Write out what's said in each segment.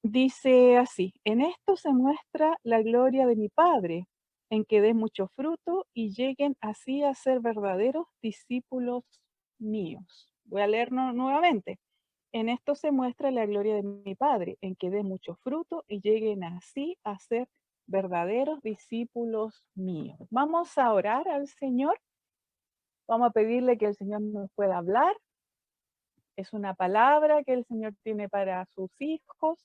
Dice así: en esto se muestra la gloria de mi Padre, en que den mucho fruto y lleguen así a ser verdaderos discípulos míos. Voy a leer nuevamente. En esto se muestra la gloria de mi Padre, en que den mucho fruto y lleguen así a ser verdaderos discípulos míos. Vamos a orar al Señor, vamos a pedirle que el Señor nos pueda hablar. Es una palabra que el Señor tiene para sus hijos.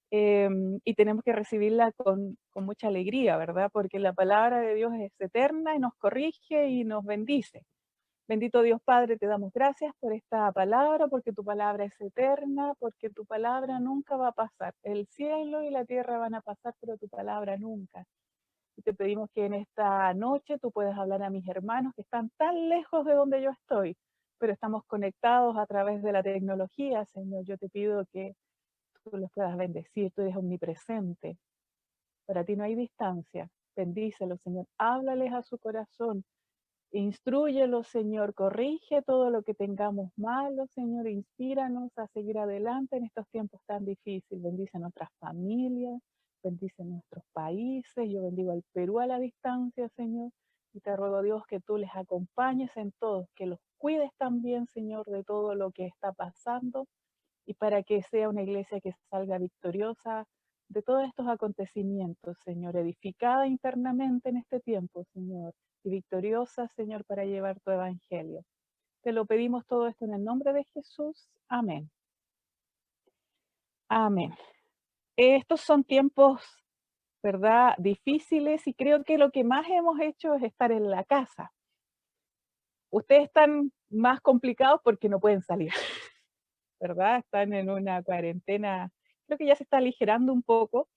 Y tenemos que recibirla con mucha alegría, ¿verdad? Porque la palabra de Dios es eterna y nos corrige y nos bendice. Bendito Dios Padre, te damos gracias por esta palabra, porque tu palabra es eterna, porque tu palabra nunca va a pasar. El cielo y la tierra van a pasar, pero tu palabra nunca. Y te pedimos que en esta noche tú puedas hablar a mis hermanos que están tan lejos de donde yo estoy, pero estamos conectados a través de la tecnología, Señor. Yo te pido que tú los puedas bendecir, tú eres omnipresente. Para ti no hay distancia. Bendícelos, Señor. Háblales a su corazón. Instrúyelos, Señor. Corrige todo lo que tengamos malo, Señor. Inspíranos a seguir adelante en estos tiempos tan difíciles. Bendice a nuestras familias. Bendice a nuestros países. Yo bendigo al Perú a la distancia, Señor. Y te ruego, Dios, que tú les acompañes en todo, que los cuides también, Señor, de todo lo que está pasando y para que sea una iglesia que salga victoriosa de todos estos acontecimientos, Señor, edificada internamente en este tiempo, Señor, y victoriosa, Señor, para llevar tu evangelio. Te lo pedimos todo esto en el nombre de Jesús. Amén. Amén. Estos son tiempos, ¿verdad?, difíciles y creo que lo que más hemos hecho es estar en la casa. Ustedes están más complicados porque no pueden salir, ¿verdad? Están en una cuarentena, creo que ya se está aligerando un poco.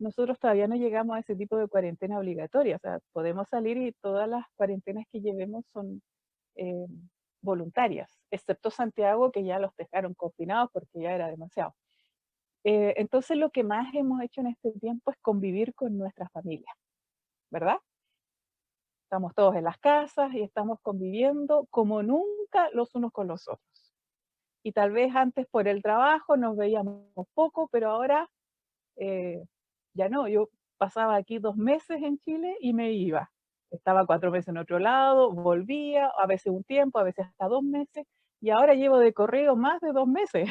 Nosotros todavía no llegamos a ese tipo de cuarentena obligatoria, o sea, podemos salir y todas las cuarentenas que llevemos son eh, voluntarias, excepto Santiago, que ya los dejaron confinados porque ya era demasiado. Entonces, lo que más hemos hecho en este tiempo es convivir con nuestra familia, ¿verdad? Estamos todos en las casas y estamos conviviendo como nunca los unos con los otros. Y tal vez antes por el trabajo nos veíamos poco, pero ahora ya no. Yo pasaba aquí 2 meses en Chile y me iba. Estaba 4 meses en otro lado, volvía, a veces un tiempo, a veces hasta 2 meses, y ahora llevo de corrido más de 2 meses.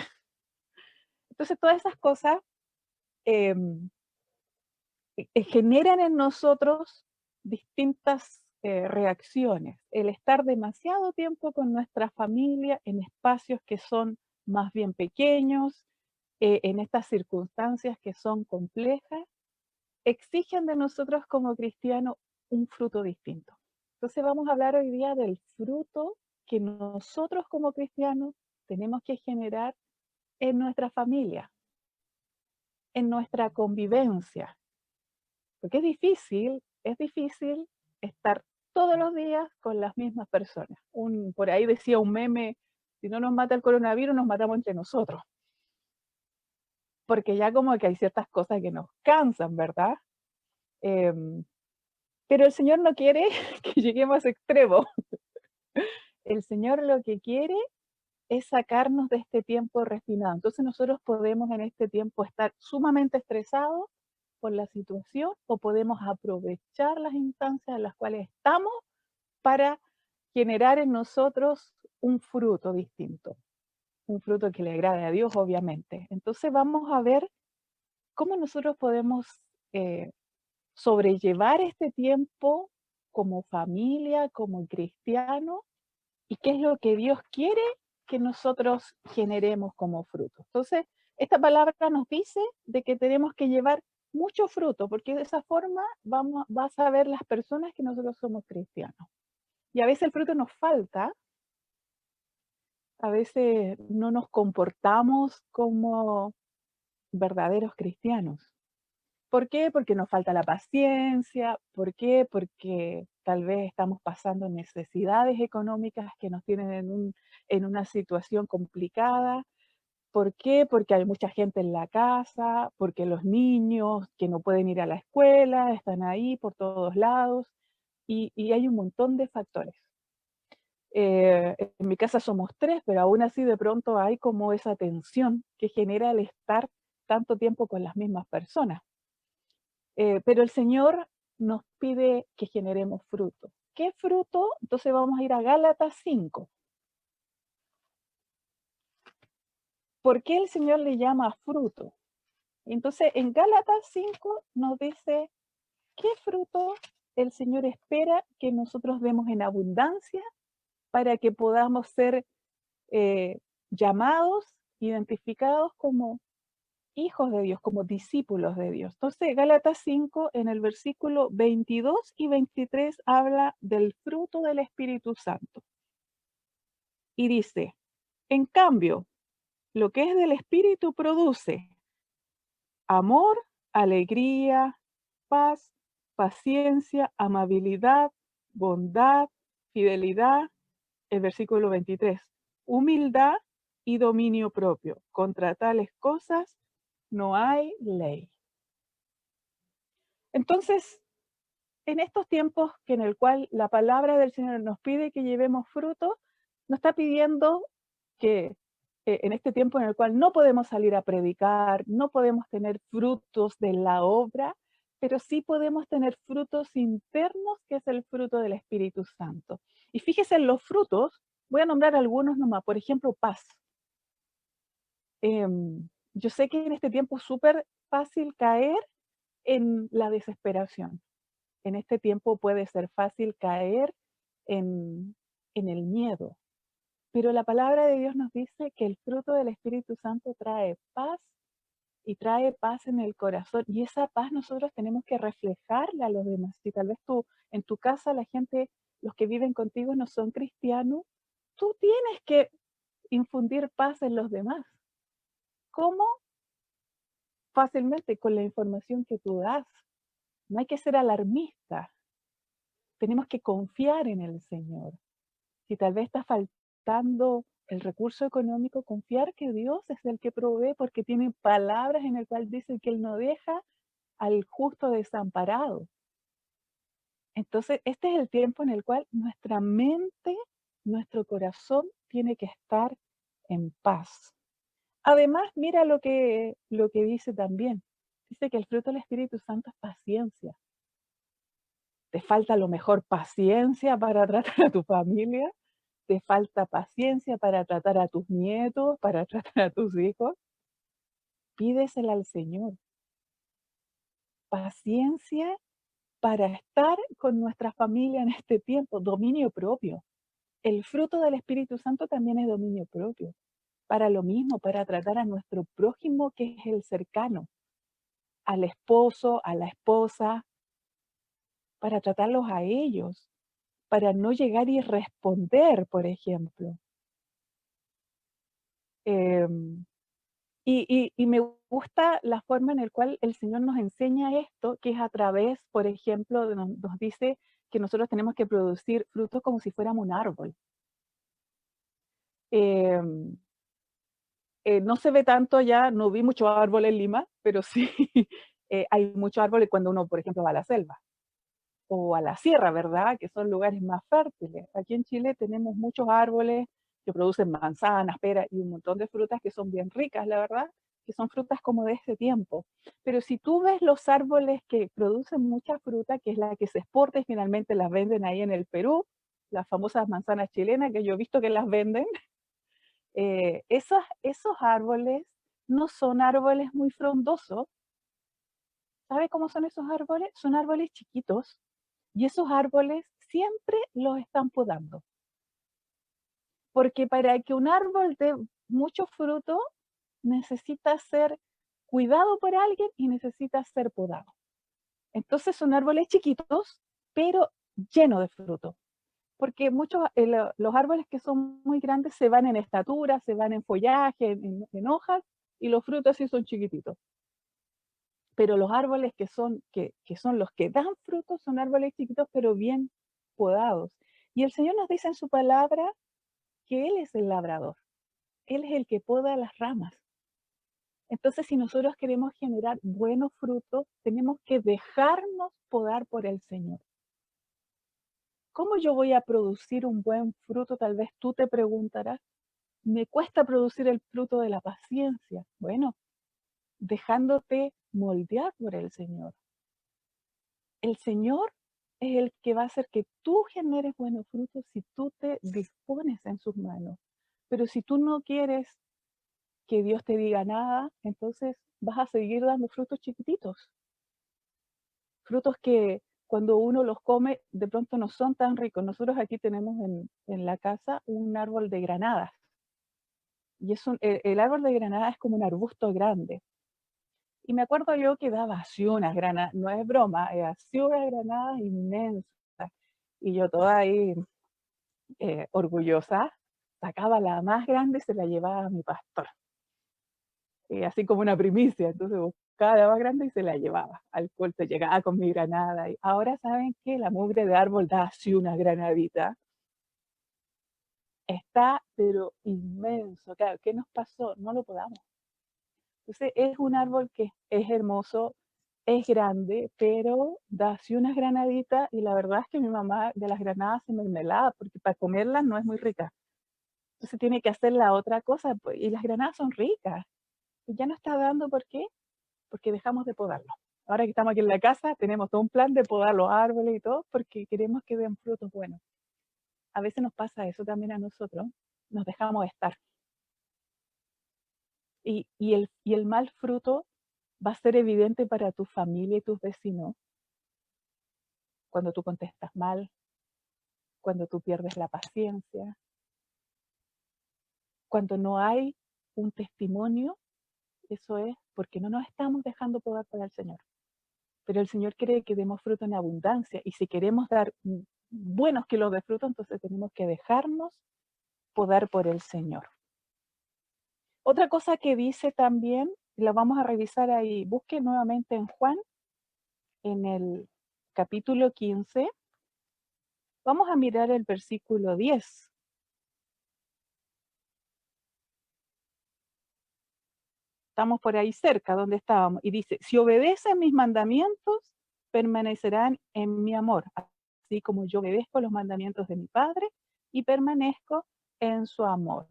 Entonces, todas esas cosas, em, generan en nosotros distintas, reacciones. El estar demasiado tiempo con nuestra familia en espacios que son más bien pequeños, en estas circunstancias que son complejas, exigen de nosotros como cristianos un fruto distinto. Entonces vamos a hablar hoy día del fruto que nosotros como cristianos tenemos que generar en nuestra familia, en nuestra convivencia, porque es difícil estar todos los días con las mismas personas. Por ahí decía un meme, si no nos mata el coronavirus, nos matamos entre nosotros, porque ya como que hay ciertas cosas que nos cansan, ¿verdad? Em, pero el Señor no quiere que lleguemos a ese extremo. El Señor lo que quiere es sacarnos de este tiempo refinado. Entonces nosotros podemos en este tiempo estar sumamente estresados por la situación o podemos aprovechar las instancias en las cuales estamos para generar en nosotros un fruto distinto, un fruto que le agrade a Dios, obviamente. Entonces vamos a ver cómo nosotros podemos eh, sobrellevar este tiempo como familia, como cristiano, y qué es lo que Dios quiere que nosotros generemos como fruto. Entonces, esta palabra nos dice de que tenemos que llevar mucho fruto, porque de esa forma vas a ver las personas que nosotros somos cristianos. Y a veces el fruto nos falta, a veces no nos comportamos como verdaderos cristianos. ¿Por qué? Porque nos falta la paciencia. ¿Por qué? Porque tal vez estamos pasando necesidades económicas que nos tienen en una situación complicada. ¿Por qué? Porque hay mucha gente en la casa, porque los niños que no pueden ir a la escuela están ahí por todos lados y hay un montón de factores. En mi casa somos 3, pero aún así de pronto hay como esa tensión que genera el estar tanto tiempo con las mismas personas. Pero el Señor nos pide que generemos fruto. ¿Qué fruto? Entonces vamos a ir a Gálatas 5. ¿Por qué el Señor le llama fruto? Entonces en Gálatas 5 nos dice qué fruto el Señor espera que nosotros demos en abundancia para que podamos ser eh, llamados, identificados como hijos de Dios, como discípulos de Dios. Entonces, Gálatas 5, en el versículo 22 y 23, habla del fruto del Espíritu Santo. Y dice, en cambio, lo que es del Espíritu produce amor, alegría, paz, paciencia, amabilidad, bondad, fidelidad, el versículo 23, humildad y dominio propio. Contra tales cosas no hay ley. Entonces, en estos tiempos que en el cual la palabra del Señor nos pide que llevemos fruto, nos está pidiendo que en este tiempo en el cual no podemos salir a predicar, no podemos tener frutos de la obra, pero sí podemos tener frutos internos, que es el fruto del Espíritu Santo. Y fíjese en los frutos, voy a nombrar algunos nomás, por ejemplo, paz. Yo sé que en este tiempo es súper fácil caer en la desesperación. En este tiempo puede ser fácil caer en, en el miedo, pero la palabra de Dios nos dice que el fruto del Espíritu Santo trae paz y trae paz en el corazón. Y esa paz nosotros tenemos que reflejarla a los demás. Si tal vez tú en tu casa la gente, los que viven contigo no son cristianos, tú tienes que infundir paz en los demás. ¿Cómo? Fácilmente con la información que tú das. No hay que ser alarmista. Tenemos que confiar en el Señor. Si tal vez está faltando el recurso económico, confiar que Dios es el que provee porque tiene palabras en el cual dice que Él no deja al justo desamparado. Entonces, este es el tiempo en el cual nuestra mente, nuestro corazón tiene que estar en paz. Además, mira lo que dice también. Dice que el fruto del Espíritu Santo es paciencia. Te falta a lo mejor paciencia para tratar a tu familia, te falta paciencia para tratar a tus nietos, para tratar a tus hijos, pídesela al Señor. Paciencia para estar con nuestra familia en este tiempo, dominio propio. El fruto del Espíritu Santo también es dominio propio. Para lo mismo, para tratar a nuestro prójimo que es el cercano, al esposo, a la esposa, para tratarlos a ellos, para no llegar y responder, por ejemplo. Em, y me gusta la forma en la cual el Señor nos enseña esto, que es a través, por ejemplo, nos dice que nosotros tenemos que producir frutos como si fuéramos un árbol. Em, no se ve tanto ya, no vi muchos árboles en Lima, pero sí hay muchos árboles cuando uno, por ejemplo, va a la selva o a la sierra, ¿verdad? Que son lugares más fértiles. Aquí en Chile tenemos muchos árboles que producen manzanas, peras y un montón de frutas que son bien ricas, la verdad, que son frutas como de este tiempo. Pero si tú ves los árboles que producen mucha fruta, que es la que se exporta y finalmente las venden ahí en el Perú, las famosas manzanas chilenas que yo he visto que las venden, esos árboles no son árboles muy frondosos. ¿Sabe cómo son esos árboles? Son árboles chiquitos y esos árboles siempre los están podando, porque para que un árbol dé mucho fruto, necesita ser cuidado por alguien y necesita ser podado. Entonces son árboles chiquitos, pero llenos de fruto, porque muchos, los árboles que son muy grandes se van en estatura, se van en follaje, en hojas, y los frutos sí son chiquititos. Pero los árboles que son los que dan frutos son árboles chiquitos, pero bien podados. Y el Señor nos dice en su palabra que Él es el labrador, Él es el que poda las ramas. Entonces, si nosotros queremos generar buenos frutos, tenemos que dejarnos podar por el Señor. ¿Cómo yo voy a producir un buen fruto? Tal vez tú te preguntarás. Me cuesta producir el fruto de la paciencia. Bueno, dejándote moldear por el Señor. El Señor es el que va a hacer que tú generes buenos frutos si tú te dispones en sus manos. Pero si tú no quieres que Dios te diga nada, entonces vas a seguir dando frutos chiquititos, frutos que cuando uno los come de pronto no son tan ricos. Nosotros aquí tenemos en la casa un árbol de granadas y el árbol de granada es como un arbusto grande. Y me acuerdo yo que daba así unas granadas, no es broma, así unas granadas inmensas. Y yo toda ahí orgullosa, sacaba la más grande y se la llevaba a mi pastor. Así como una primicia, entonces buscaba la más grande y se la llevaba al culto, llegaba con mi granada. Y ahora saben que la mugre de árbol da así una granadita. Está, pero inmenso. Claro, ¿qué nos pasó? No lo podamos. Entonces es un árbol que es hermoso, es grande, pero da así unas granaditas y la verdad es que mi mamá de las granadas se mermelada porque para comerlas no es muy rica. Entonces tiene que hacer la otra cosa pues, y las granadas son ricas. Y ya no está dando, ¿por qué? Porque dejamos de podarlo. Ahora que estamos aquí en la casa, tenemos todo un plan de podar los árboles y todo porque queremos que den frutos buenos. A veces nos pasa eso también a nosotros, nos dejamos estar. Y el mal fruto va a ser evidente para tu familia y tus vecinos cuando tú contestas mal, cuando tú pierdes la paciencia, cuando no hay un testimonio, eso es porque no nos estamos dejando podar por el Señor. Pero el Señor quiere que demos fruto en abundancia y si queremos dar buenos kilos de fruto, entonces tenemos que dejarnos podar por el Señor. Otra cosa que dice también, la vamos a revisar ahí, busque nuevamente en Juan, en el capítulo 15, vamos a mirar el versículo 10. Estamos por ahí cerca donde estábamos. Y dice, si obedecen mis mandamientos, permanecerán en mi amor, así como yo obedezco los mandamientos de mi Padre y permanezco en su amor.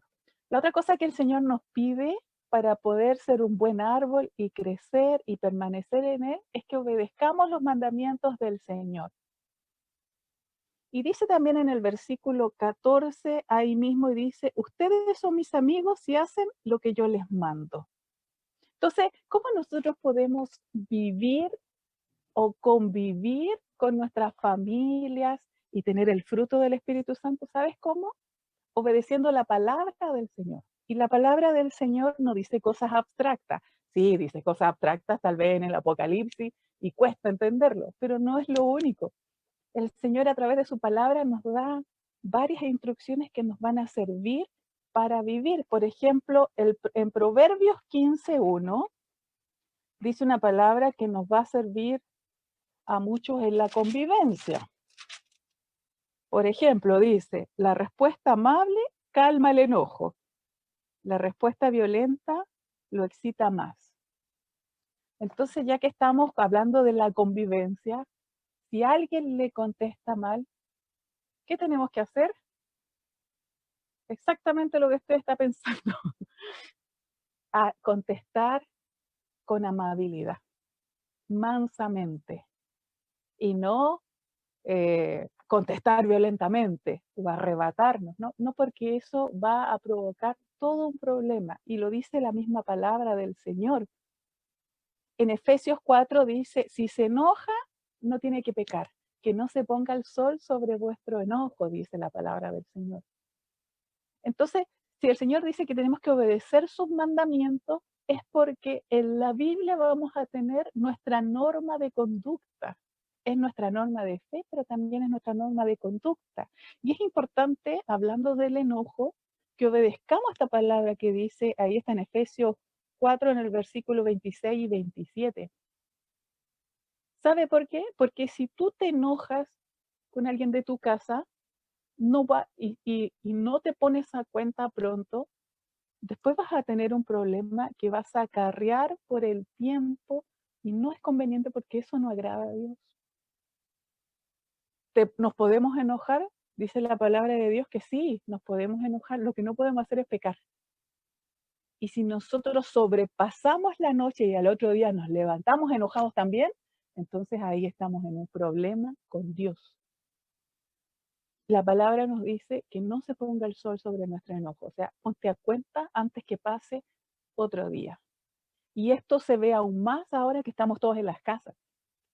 La otra cosa que el Señor nos pide para poder ser un buen árbol y crecer y permanecer en Él es que obedezcamos los mandamientos del Señor. Y dice también en el versículo 14, ahí mismo, y dice, ustedes son mis amigos si hacen lo que yo les mando. Entonces, ¿cómo nosotros podemos vivir o convivir con nuestras familias y tener el fruto del Espíritu Santo? ¿Sabes cómo? Obedeciendo la palabra del Señor. Y la palabra del Señor no dice cosas abstractas. Sí, dice cosas abstractas tal vez en el Apocalipsis y cuesta entenderlo, pero no es lo único. El Señor a través de su palabra nos da varias instrucciones que nos van a servir para vivir. Por ejemplo, en Proverbios 15:1 dice una palabra que nos va a servir a muchos en la convivencia. Por ejemplo, dice, la respuesta amable calma el enojo, la respuesta violenta lo excita más. Entonces, ya que estamos hablando de la convivencia, si alguien le contesta mal, ¿qué tenemos que hacer? Exactamente lo que usted está pensando, a contestar con amabilidad, mansamente, y no contestar violentamente o arrebatarnos, ¿no? No, porque eso va a provocar todo un problema y lo dice la misma palabra del Señor. En Efesios 4 dice, si se enoja, no tiene que pecar, que no se ponga el sol sobre vuestro enojo, dice la palabra del Señor. Entonces, si el Señor dice que tenemos que obedecer sus mandamientos, es porque en la Biblia vamos a tener nuestra norma de conducta. Es nuestra norma de fe, pero también es nuestra norma de conducta. Y es importante, hablando del enojo, que obedezcamos esta palabra que dice, ahí está en Efesios 4, en el versículo 26 y 27. ¿Sabe por qué? Porque si tú te enojas con alguien de tu casa, no va, y no te pones a cuenta pronto, después vas a tener un problema que vas a acarrear por el tiempo y no es conveniente porque eso no agrada a Dios. ¿Nos podemos enojar? Dice la palabra de Dios que sí, nos podemos enojar. Lo que no podemos hacer es pecar. Y si nosotros sobrepasamos la noche y al otro día nos levantamos enojados también, entonces ahí estamos en un problema con Dios. La palabra nos dice que no se ponga el sol sobre nuestro enojo, o sea, ponte a cuenta antes que pase otro día. Y esto se ve aún más ahora que estamos todos en las casas.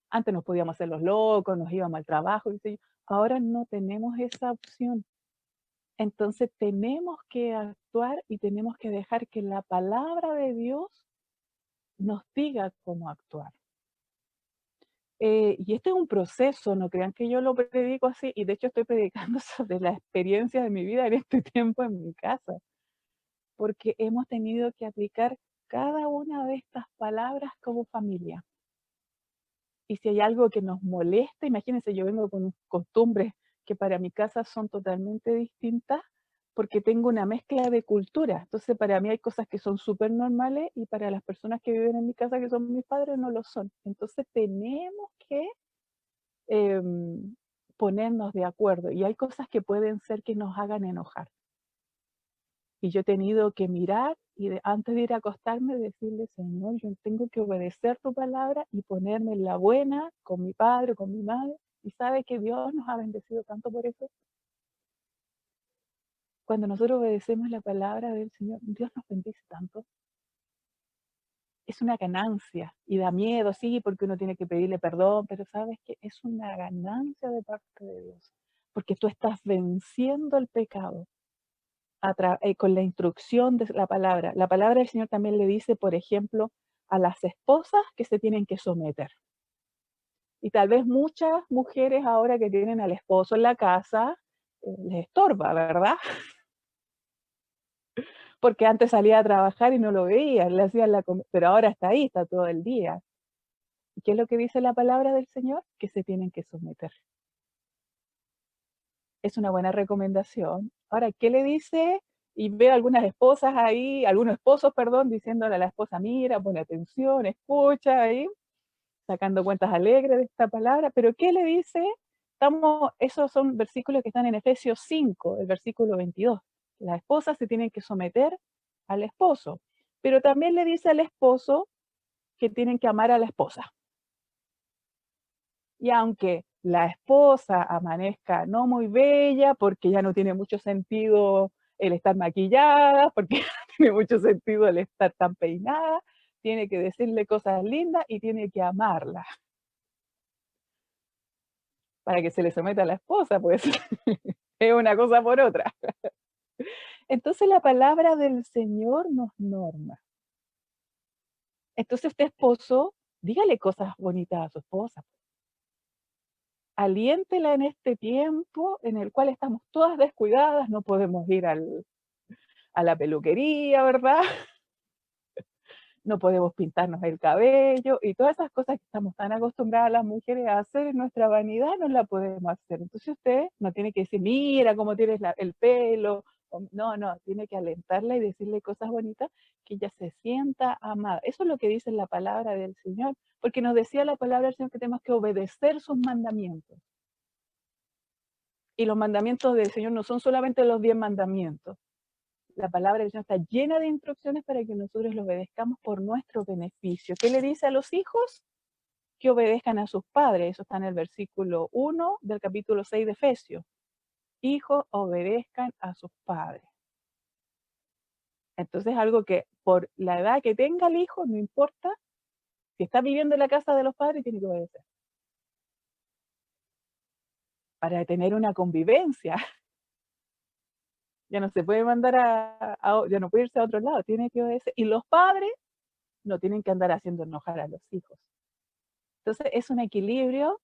Antes nos podíamos hacer los locos, nos íbamos al trabajo, qué sé yo. Ahora no tenemos esa opción. Entonces tenemos que actuar y tenemos que dejar que la palabra de Dios nos diga cómo actuar. Y este es un proceso, no crean que yo lo predico así, y de hecho estoy predicando sobre la experiencia de mi vida en este tiempo en mi casa, porque hemos tenido que aplicar cada una de estas palabras como familia. Y si hay algo que nos molesta, imagínense, yo vengo con costumbres que para mi casa son totalmente distintas, porque tengo una mezcla de cultura. Entonces, para mí hay cosas que son súper normales y para las personas que viven en mi casa, que son mis padres, no lo son. Entonces, tenemos que em, ponernos de acuerdo. Y hay cosas que pueden ser que nos hagan enojar. Y yo he tenido que mirar y antes de ir a acostarme decirle, Señor, yo tengo que obedecer tu palabra y ponerme en la buena con mi padre, con mi madre. Y sabe que Dios nos ha bendecido tanto por eso. Cuando nosotros obedecemos la palabra del Señor, Dios nos bendice tanto. Es una ganancia y da miedo, sí, porque uno tiene que pedirle perdón, pero sabes que es una ganancia de parte de Dios, porque tú estás venciendo el pecado con la instrucción de la palabra. La palabra del Señor también le dice, por ejemplo, a las esposas que se tienen que someter. Y tal vez muchas mujeres ahora que tienen al esposo en la casa, les estorba, ¿verdad? Porque antes salía a trabajar y no lo veían, le hacían pero ahora está ahí, está todo el día. ¿Y qué es lo que dice la palabra del Señor? Que se tienen que someter. Es una buena recomendación. Ahora, ¿qué le dice? Y veo algunas esposas ahí, algunos esposos, perdón, diciéndole a la esposa, mira, pone atención, escucha ahí, sacando cuentas alegres de esta palabra, pero ¿qué le dice? Esos son versículos que están en Efesios 5, el versículo 22. Las esposas se tienen que someter al esposo, pero también le dice al esposo que tienen que amar a la esposa. Y aunque la esposa amanezca no muy bella, porque ya no tiene mucho sentido el estar maquillada, porque ya no tiene mucho sentido el estar tan peinada, tiene que decirle cosas lindas y tiene que amarla para que se le someta a la esposa, pues es una cosa por otra. Entonces la palabra del Señor nos norma. Entonces usted esposo, dígale cosas bonitas a su esposa. Aliéntela en este tiempo en el cual estamos todas descuidadas, no podemos ir a la peluquería, ¿verdad? No podemos pintarnos el cabello y todas esas cosas que estamos tan acostumbradas las mujeres a hacer en nuestra vanidad, no la podemos hacer. Entonces usted no tiene que decir, mira cómo tienes el pelo. No, no, tiene que alentarla y decirle cosas bonitas que ella se sienta amada. Eso es lo que dice la palabra del Señor, porque nos decía la palabra del Señor que tenemos que obedecer sus mandamientos. Y los mandamientos del Señor no son solamente los 10 mandamientos. La palabra del Señor está llena de instrucciones para que nosotros los obedezcamos por nuestro beneficio. ¿Qué le dice a los hijos? Que obedezcan a sus padres. Eso está en el versículo 1 del capítulo 6 de Efesios. Hijos, obedezcan a sus padres. Entonces, algo que por la edad que tenga el hijo, no importa, si está viviendo en la casa de los padres, tiene que obedecer. Para tener una convivencia. Ya no se puede mandar ya no puede irse a otro lado, tiene que obedecer. Y los padres no tienen que andar haciendo enojar a los hijos. Entonces es un equilibrio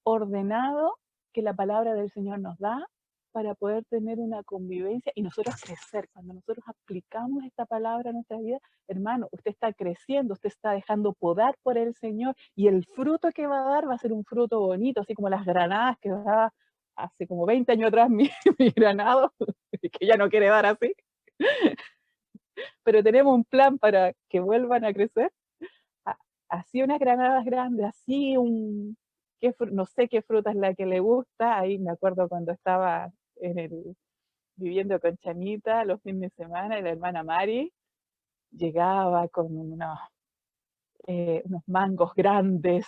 ordenado que la palabra del Señor nos da para poder tener una convivencia y nosotros crecer. Cuando nosotros aplicamos esta palabra a nuestra vida, hermano, usted está creciendo, usted está dejando podar por el Señor y el fruto que va a dar va a ser un fruto bonito, así como las granadas que daba hace como 20 años atrás mi granado, que ya no quiere dar así. Pero tenemos un plan para que vuelvan a crecer. Así unas granadas grandes, así no sé qué fruta es la que le gusta. Ahí me acuerdo cuando estaba viviendo con Chanita los fines de semana y la hermana Mari. llegaba con unos mangos grandes,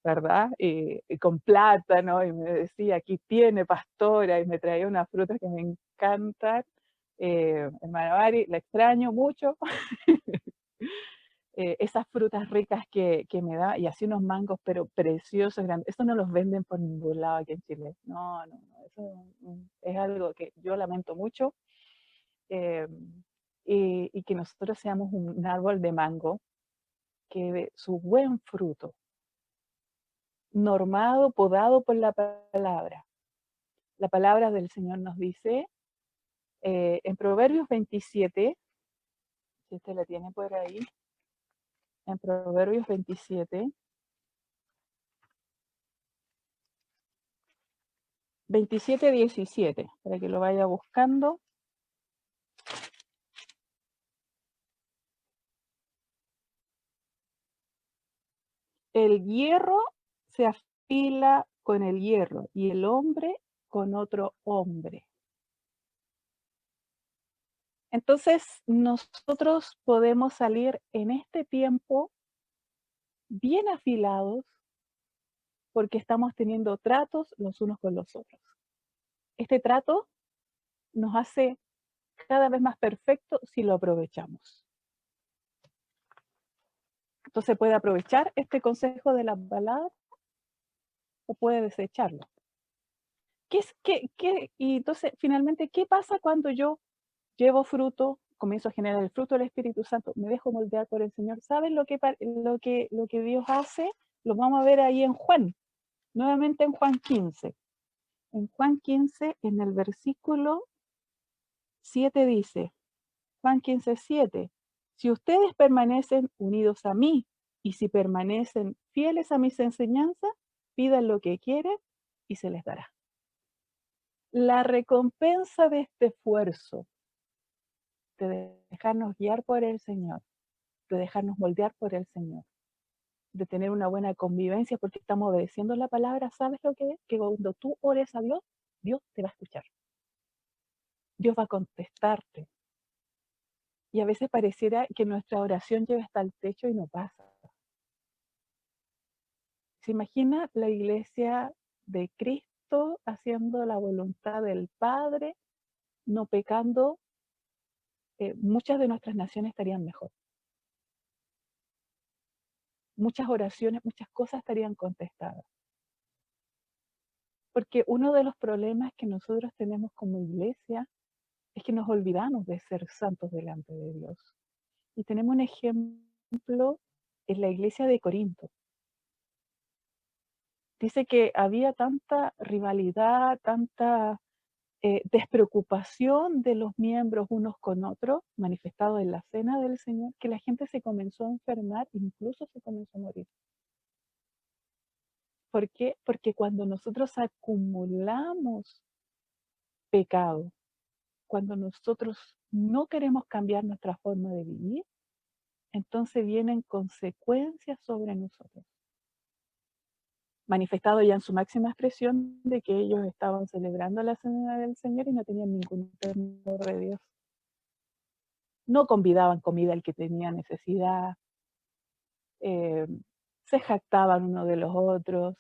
¿verdad? Y con plátano, y me decía, aquí tiene pastora, y me traía unas frutas que me encantan. Hermana Mari, la extraño mucho. Esas frutas ricas que me da, y así unos mangos, pero preciosos, grandes. Eso no los venden por ningún lado aquí en Chile. No, no, no. Eso es algo que yo lamento mucho. eh, y que nosotros seamos un árbol de mango que dé su buen fruto, normado, podado por la palabra. La palabra del Señor nos dice en Proverbios 27, si usted la tiene por ahí, en Proverbios 27, 27, 17, para que lo vaya buscando. El hierro se afila con el hierro y el hombre con otro hombre. Entonces, nosotros podemos salir en este tiempo bien afilados porque estamos teniendo tratos los unos con los otros. Este trato nos hace cada vez más perfecto si lo aprovechamos. Entonces puede aprovechar este consejo de la palabra o puede desecharlo. Y entonces, finalmente, ¿qué pasa cuando yo llevo fruto, comienzo a generar el fruto del Espíritu Santo, me dejo moldear por el Señor? ¿Saben lo que Dios hace? Lo vamos a ver ahí en Juan, nuevamente en Juan 15. En Juan 15, en el versículo 7 dice, Juan 15, 7, si ustedes permanecen unidos a mí y si permanecen fieles a mis enseñanzas, pidan lo que quieren y se les dará. La recompensa de este esfuerzo, de dejarnos guiar por el Señor, de dejarnos moldear por el Señor, de tener una buena convivencia porque estamos obedeciendo la palabra, ¿sabes lo que es? Que cuando tú ores a Dios, Dios te va a escuchar. Dios va a contestarte. Y a veces pareciera que nuestra oración llega hasta el techo y no pasa. ¿Se imagina la iglesia de Cristo haciendo la voluntad del Padre, no pecando? Muchas de nuestras naciones estarían mejor. Muchas oraciones, muchas cosas estarían contestadas. Porque uno de los problemas que nosotros tenemos como iglesia es que nos olvidamos de ser santos delante de Dios. Y tenemos un ejemplo en la iglesia de Corinto. Dice que había tanta rivalidad, tanta despreocupación de los miembros unos con otros, manifestado en la cena del Señor, que la gente se comenzó a enfermar, incluso se comenzó a morir. ¿Por qué? Porque cuando nosotros acumulamos pecado, cuando nosotros no queremos cambiar nuestra forma de vivir, entonces vienen consecuencias sobre nosotros. Manifestado ya en su máxima expresión de que ellos estaban celebrando la cena del Señor y no tenían ningún temor de Dios. No convidaban comida al que tenía necesidad, eh, se jactaban unos de los otros,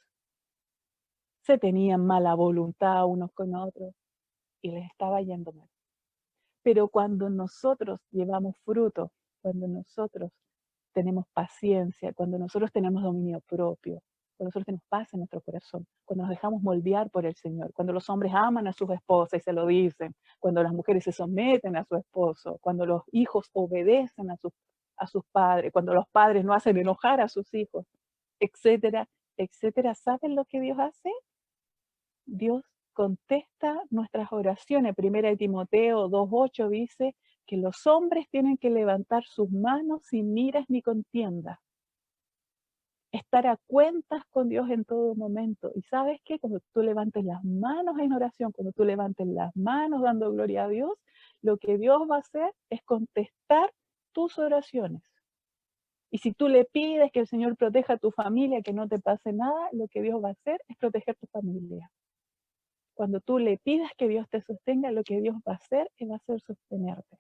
se tenían mala voluntad unos con otros y les estaba yendo mal. Pero cuando nosotros llevamos fruto, cuando nosotros tenemos paciencia, cuando nosotros tenemos dominio propio, cuando nosotros tenemos paz en nuestro corazón, cuando nos dejamos moldear por el Señor, cuando los hombres aman a sus esposas y se lo dicen, cuando las mujeres se someten a su esposo, cuando los hijos obedecen a sus padres, cuando los padres no hacen enojar a sus hijos, etcétera, etcétera. ¿Saben lo que Dios hace? Dios contesta nuestras oraciones. Primera de Timoteo 2:8 dice que los hombres tienen que levantar sus manos sin iras ni contiendas. Estar a cuentas con Dios en todo momento. ¿Y sabes qué? Cuando tú levantes las manos en oración, cuando tú levantes las manos dando gloria a Dios, lo que Dios va a hacer es contestar tus oraciones. Y si tú le pides que el Señor proteja a tu familia, que no te pase nada, lo que Dios va a hacer es proteger tu familia. Cuando tú le pidas que Dios te sostenga, lo que Dios va a hacer es sostenerte.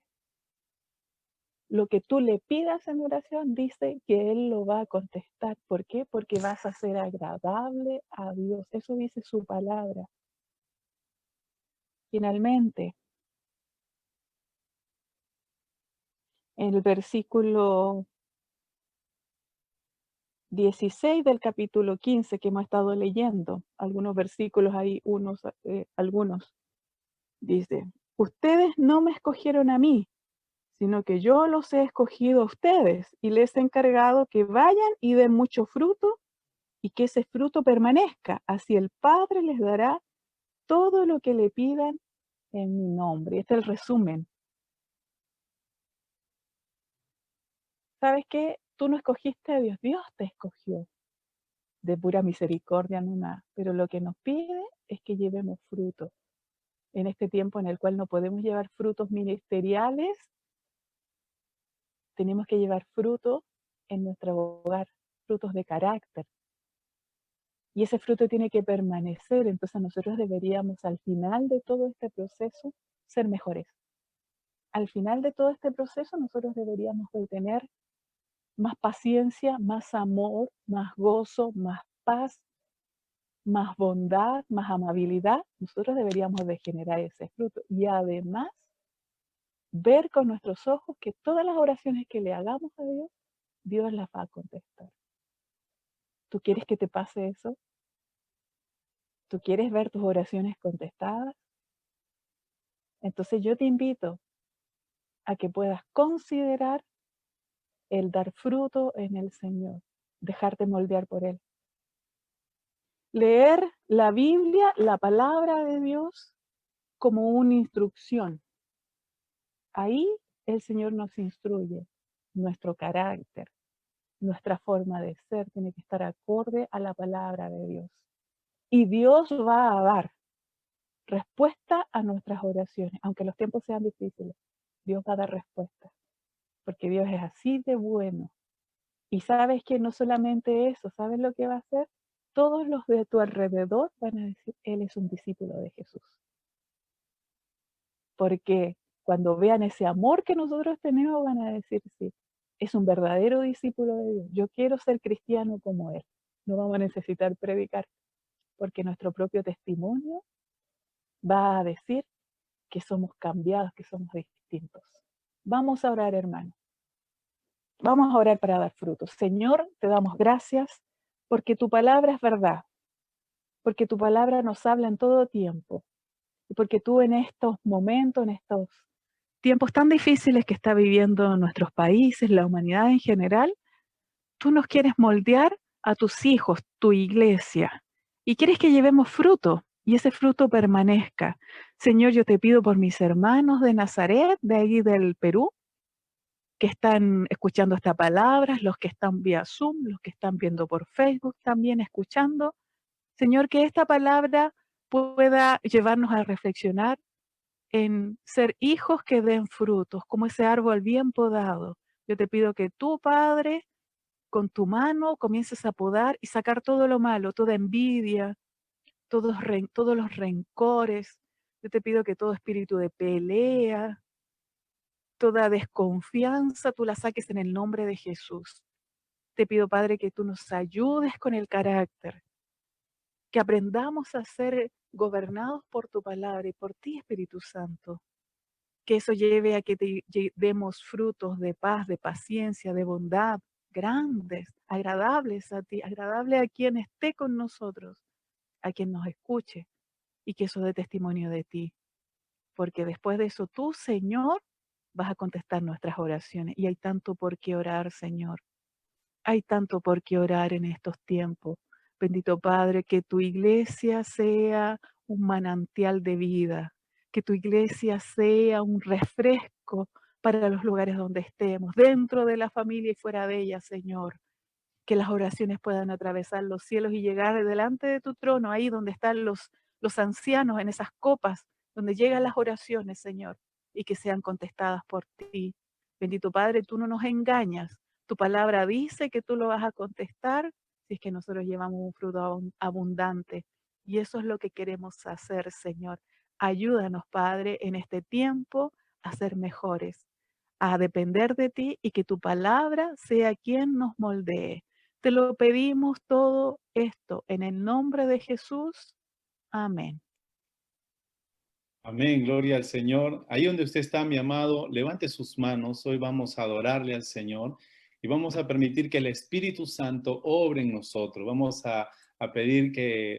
Lo que tú le pidas en oración, dice que Él lo va a contestar. ¿Por qué? Porque vas a ser agradable a Dios. Eso dice su palabra. Finalmente, en el versículo 16 del capítulo 15 que hemos estado leyendo, algunos versículos ahí, algunos, dice, ustedes no me escogieron a mí, sino que yo los he escogido a ustedes y les he encargado que vayan y den mucho fruto y que ese fruto permanezca. Así el Padre les dará todo lo que le pidan en mi nombre. Este es el resumen. ¿Sabes qué? Tú no escogiste a Dios, Dios te escogió. De pura misericordia nomás. Pero lo que nos pide es que llevemos fruto. En este tiempo en el cual no podemos llevar frutos ministeriales, tenemos que llevar fruto en nuestro hogar, frutos de carácter. Y ese fruto tiene que permanecer. Entonces nosotros deberíamos al final de todo este proceso ser mejores. Al final de todo este proceso nosotros deberíamos de tener más paciencia, más amor, más gozo, más paz, más bondad, más amabilidad. Nosotros deberíamos de generar ese fruto. Y además, ver con nuestros ojos que todas las oraciones que le hagamos a Dios, Dios las va a contestar. ¿Tú quieres que te pase eso? ¿Tú quieres ver tus oraciones contestadas? Entonces yo te invito a que puedas considerar el dar fruto en el Señor, dejarte moldear por Él. Leer la Biblia, la palabra de Dios, como una instrucción. Ahí el Señor nos instruye. Nuestro carácter, nuestra forma de ser tiene que estar acorde a la palabra de Dios. Y Dios va a dar respuesta a nuestras oraciones, aunque los tiempos sean difíciles. Dios va a dar respuesta, porque Dios es así de bueno. Y sabes que no solamente eso, ¿sabes lo que va a hacer? Todos los de tu alrededor van a decir, Él es un discípulo de Jesús. Porque cuando vean ese amor que nosotros tenemos, van a decir, sí, es un verdadero discípulo de Dios. Yo quiero ser cristiano como Él. No vamos a necesitar predicar, porque nuestro propio testimonio va a decir que somos cambiados, que somos distintos. Vamos a orar, hermano. Vamos a orar para dar frutos. Señor, te damos gracias porque tu palabra es verdad, porque tu palabra nos habla en todo tiempo y porque tú en estos momentos, en estos tiempos tan difíciles que está viviendo nuestros países, la humanidad en general, tú nos quieres moldear a tus hijos, tu iglesia, y quieres que llevemos fruto y ese fruto permanezca. Señor, yo te pido por mis hermanos de Nazaret, de ahí del Perú, que están escuchando esta palabra, los que están vía Zoom, los que están viendo por Facebook también escuchando. Señor, que esta palabra pueda llevarnos a reflexionar en ser hijos que den frutos, como ese árbol bien podado. Yo te pido que tú, Padre, con tu mano comiences a podar y sacar todo lo malo, toda envidia, todos los rencores. Yo te pido que todo espíritu de pelea, toda desconfianza, tú la saques en el nombre de Jesús. Te pido, Padre, que tú nos ayudes con el carácter, que aprendamos a ser gobernados por tu palabra y por ti, Espíritu Santo. Que eso lleve a que demos frutos de paz, de paciencia, de bondad, grandes, agradables a ti, agradable a quien esté con nosotros, a quien nos escuche, y que eso dé testimonio de ti. Porque después de eso tú, Señor, vas a contestar nuestras oraciones. Y hay tanto por qué orar, Señor. Hay tanto por qué orar en estos tiempos. Bendito Padre, que tu iglesia sea un manantial de vida, que tu iglesia sea un refresco para los lugares donde estemos, dentro de la familia y fuera de ella, Señor. Que las oraciones puedan atravesar los cielos y llegar delante de tu trono, ahí donde están los ancianos, en esas copas, donde llegan las oraciones, Señor, y que sean contestadas por ti. Bendito Padre, tú no nos engañas. Tu palabra dice que tú lo vas a contestar si es que nosotros llevamos un fruto abundante. Y eso es lo que queremos hacer, Señor. Ayúdanos, Padre, en este tiempo a ser mejores. a depender de ti y que tu palabra sea quien nos moldee. Te lo pedimos todo esto en el nombre de Jesús. Amén. Amén, gloria al Señor. Ahí donde usted está, mi amado, levante sus manos. Hoy vamos a adorarle al Señor y vamos a permitir que el Espíritu Santo obre en nosotros. Vamos a pedir que